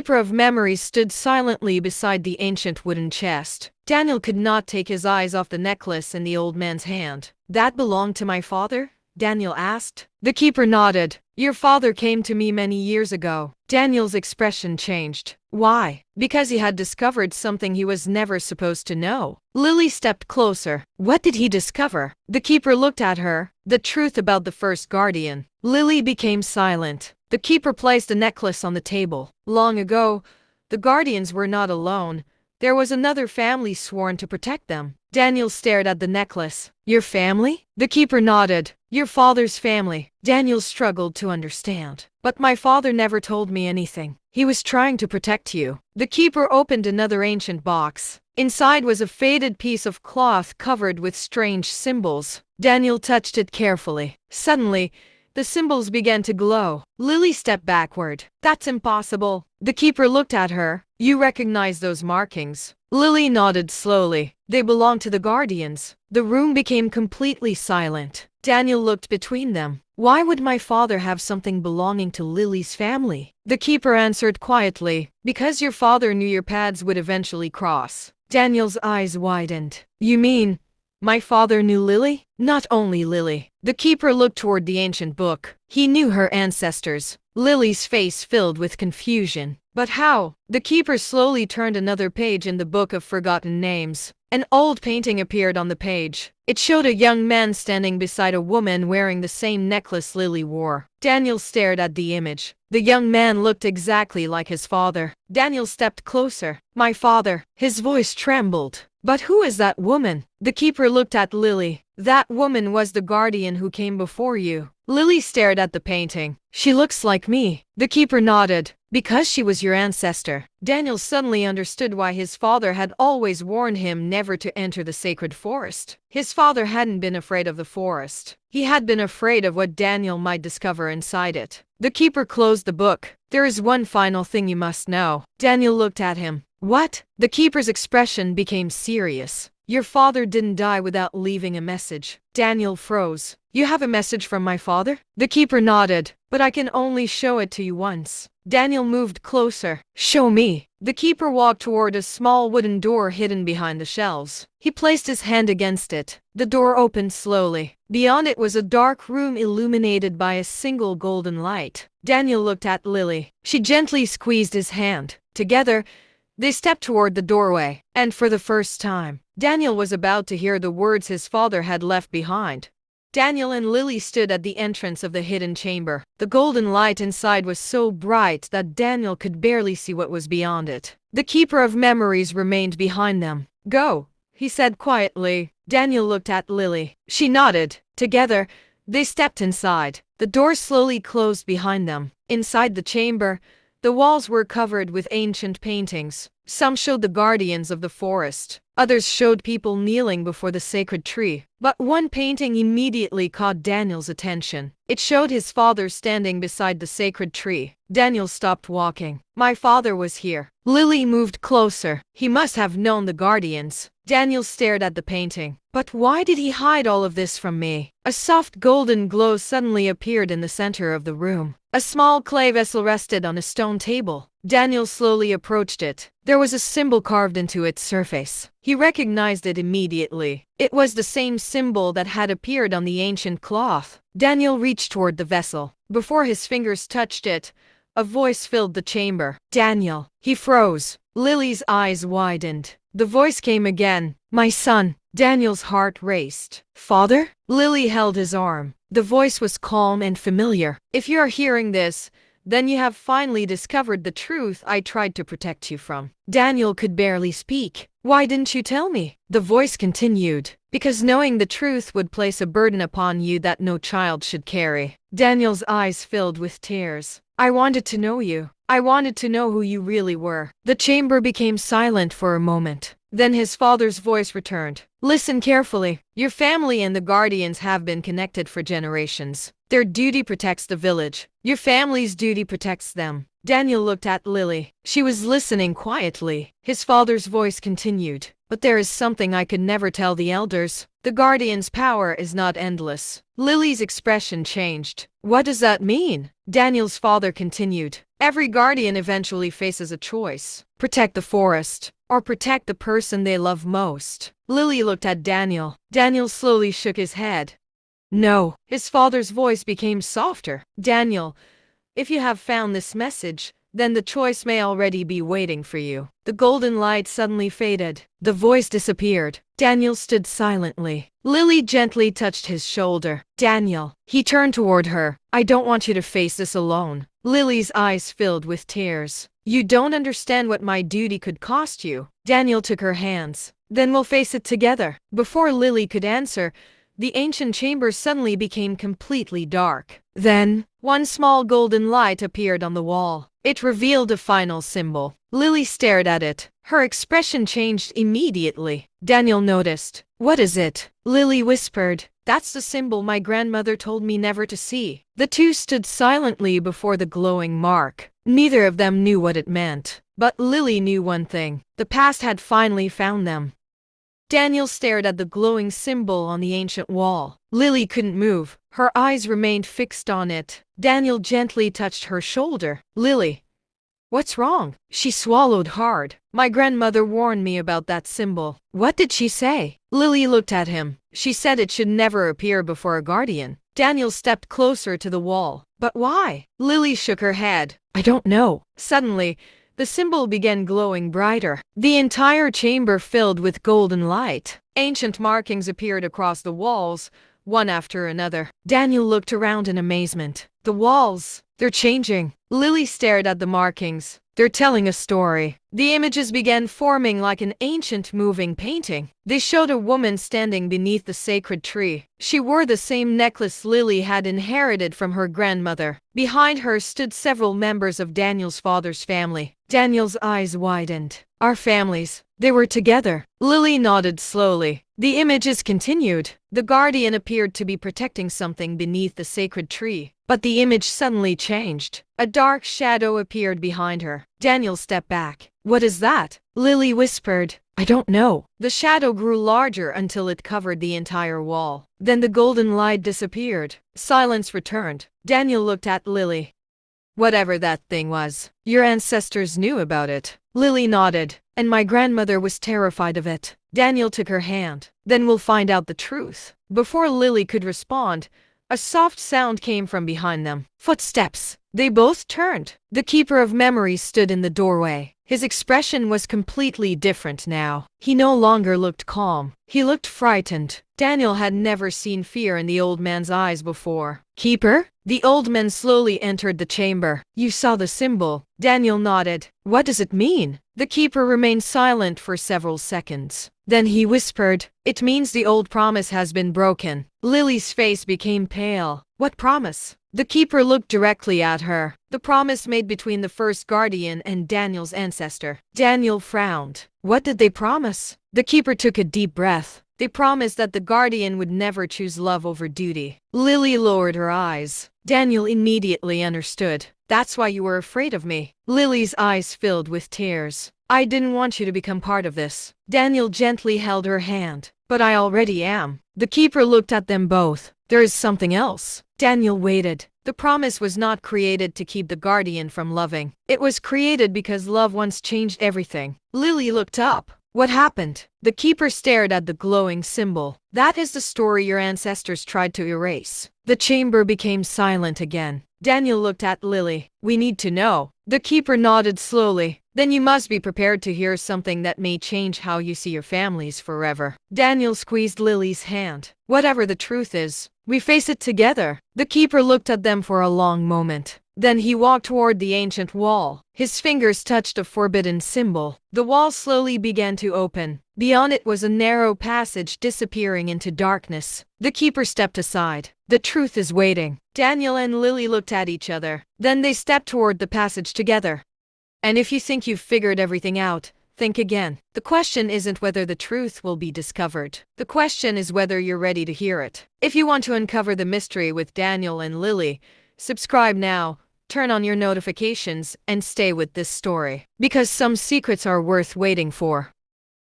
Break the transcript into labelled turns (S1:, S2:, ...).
S1: keeper of memories stood silently beside the ancient wooden chest. Daniel could not take his eyes off the necklace in the old man's hand. "That belonged to my father?" Daniel asked. The keeper nodded. "Your father came to me many years ago." Daniel's expression changed. Why? Because he had discovered something he was never supposed to know. Lily stepped closer. What did he discover? The keeper looked at her. The truth about the first guardian. Lily became silent. The keeper placed the necklace on the table. Long ago, the guardians were not alone. There was another family sworn to protect them. Daniel stared at the necklace. "Your family?" The keeper nodded. "Your father's family." Daniel struggled to understand. "But my father never told me anything. He was trying to protect you." The keeper opened another ancient box. Inside was a faded piece of cloth covered with strange symbols. Daniel touched it carefully. Suddenly, the symbols began to glow. Lily stepped backward. "That's impossible." The keeper looked at her. "You recognize those markings?" Lily nodded slowly. "They belong to the guardians." The room became completely silent. Daniel looked between them. "Why would my father have something belonging to Lily's family?" The keeper answered quietly. "Because your father knew your paths would eventually cross." Daniel's eyes widened. "You mean my father knew Lily?" "Not only Lily." The keeper looked toward the ancient book. He knew her ancestors. Lily's face filled with confusion. "But how?" The keeper slowly turned another page in the book of forgotten names. An old painting appeared on the page. It showed a young man standing beside a woman wearing the same necklace Lily wore. Daniel stared at the image. The young man looked exactly like his father. Daniel stepped closer. "My father." His voice trembled. "But who is that woman?" The keeper looked at Lily. "That woman was the guardian who came before you." Lily stared at the painting. "She looks like me." The keeper nodded. "Because she was your ancestor." Daniel suddenly understood why his father had always warned him never to enter the sacred forest. His father hadn't been afraid of the forest. He had been afraid of what Daniel might discover inside it. The keeper closed the book. "There is one final thing you must know." Daniel looked at him. "What?" The keeper's expression became serious. "Your father didn't die without leaving a message." Daniel froze. "You have a message from my father?" The keeper nodded. "But I can only show it to you once." Daniel moved closer. "Show me." The keeper walked toward a small wooden door hidden behind the shelves. He placed his hand against it. The door opened slowly. Beyond it was a dark room illuminated by a single golden light. Daniel looked at Lily. She gently squeezed his hand. Together, they stepped toward the doorway. And for the first time, Daniel was about to hear the words his father had left behind. Daniel and Lily stood at the entrance of the hidden chamber. The golden light inside was so bright that Daniel could barely see what was beyond it. The keeper of memories remained behind them. "Go," he said quietly. Daniel looked at Lily. She nodded. Together, they stepped inside. The door slowly closed behind them. Inside the chamber, the walls were covered with ancient paintings. Some showed the guardians of the forest. Others showed people kneeling before the sacred tree. But one painting immediately caught Daniel's attention. It showed his father standing beside the sacred tree. Daniel stopped walking. "My father was here." Lily moved closer. "He must have known the guardians." Daniel stared at the painting. "But why did he hide all of this from me?" A soft golden glow suddenly appeared in the center of the room. A small clay vessel rested on a stone table. Daniel slowly approached it. There was a symbol carved into its surface. He recognized it immediately. It was the same symbol that had appeared on the ancient cloth. Daniel reached toward the vessel. Before his fingers touched it, a voice filled the chamber. "Daniel." He froze. Lily's eyes widened. The voice came again. "My son." Daniel's heart raced. "Father?" Lily held his arm. The voice was calm and familiar. "If you're hearing this, then you have finally discovered the truth I tried to protect you from." Daniel could barely speak. "Why didn't you tell me?" The voice continued. "Because knowing the truth would place a burden upon you that no child should carry." Daniel's eyes filled with tears. "I wanted to know you. I wanted to know who you really were." The chamber became silent for a moment. Then his father's voice returned. "Listen carefully. Your family and the guardians have been connected for generations. Their duty protects the village. Your family's duty protects them." Daniel looked at Lily. She was listening quietly. His father's voice continued. "But there is something I could never tell the elders." The Guardian's power is not endless. Lily's expression changed. What does that mean? Daniel's father continued. Every Guardian eventually faces a choice. Protect the forest, or protect the person they love most. Lily looked at Daniel. Daniel slowly shook his head. No. His father's voice became softer. Daniel, if you have found this message, then the choice may already be waiting for you. The golden light suddenly faded. The voice disappeared. Daniel stood silently. Lily gently touched his shoulder. Daniel. He turned toward her. I don't want you to face this alone. Lily's eyes filled with tears. You don't understand what my duty could cost you. Daniel took her hands. Then we'll face it together. Before Lily could answer, the ancient chamber suddenly became completely dark. Then, one small golden light appeared on the wall. It revealed a final symbol. Lily stared at it. Her expression changed immediately. Daniel noticed. What is it? Lily whispered. That's the symbol my grandmother told me never to see. The two stood silently before the glowing mark. Neither of them knew what it meant. But Lily knew one thing. The past had finally found them. Daniel stared at the glowing symbol on the ancient wall. Lily couldn't move. Her eyes remained fixed on it. Daniel gently touched her shoulder. Lily, what's wrong? She swallowed hard. My grandmother warned me about that symbol. What did she say? Lily looked at him. She said it should never appear before a guardian. Daniel stepped closer to the wall. But why? Lily shook her head. I don't know. Suddenly, the symbol began glowing brighter. The entire chamber filled with golden light. Ancient markings appeared across the walls, one after another. Daniel looked around in amazement. The walls, they're changing. Lily stared at the markings. They're telling a story. The images began forming like an ancient moving painting. They showed a woman standing beneath the sacred tree. She wore the same necklace Lily had inherited from her grandmother. Behind her stood several members of Daniel's father's family. Daniel's eyes widened. Our families, they were together. Lily nodded slowly. The images continued. The guardian appeared to be protecting something beneath the sacred tree. But the image suddenly changed. A dark shadow appeared behind her. Daniel stepped back. What is that? Lily whispered. I don't know. The shadow grew larger until it covered the entire wall. Then the golden light disappeared. Silence returned. Daniel looked at Lily. Whatever that thing was, your ancestors knew about it. Lily nodded. And my grandmother was terrified of it. Daniel took her hand. Then we'll find out the truth. Before Lily could respond, a soft sound came from behind them. Footsteps. They both turned. The Keeper of Memories stood in the doorway. His expression was completely different now. He no longer looked calm. He looked frightened. Daniel had never seen fear in the old man's eyes before. Keeper? The old man slowly entered the chamber. You saw the symbol. Daniel nodded. What does it mean? The Keeper remained silent for several seconds. Then he whispered, It means the old promise has been broken. Lily's face became pale. What promise? The Keeper looked directly at her. The promise made between the first guardian and Daniel's ancestor. Daniel frowned. What did they promise? The Keeper took a deep breath. They promised that the guardian would never choose love over duty. Lily lowered her eyes. Daniel immediately understood. That's why you were afraid of me. Lily's eyes filled with tears. I didn't want you to become part of this. Daniel gently held her hand. But I already am. The Keeper looked at them both. There is something else. Daniel waited. The promise was not created to keep the guardian from loving. It was created because love once changed everything. Lily looked up. What happened? The Keeper stared at the glowing symbol. That is the story your ancestors tried to erase. The chamber became silent again. Daniel looked at Lily. We need to know. The Keeper nodded slowly. Then you must be prepared to hear something that may change how you see your families forever. Daniel squeezed Lily's hand. Whatever the truth is, we face it together. The Keeper looked at them for a long moment. Then he walked toward the ancient wall. His fingers touched a forbidden symbol. The wall slowly began to open. Beyond it was a narrow passage disappearing into darkness. The Keeper stepped aside. The truth is waiting. Daniel and Lily looked at each other. Then they stepped toward the passage together. And if you think you've figured everything out, think again. The question isn't whether the truth will be discovered. The question is whether you're ready to hear it. If you want to uncover the mystery with Daniel and Lily, subscribe now, turn on your notifications, and stay with this story. Because some secrets are worth waiting for.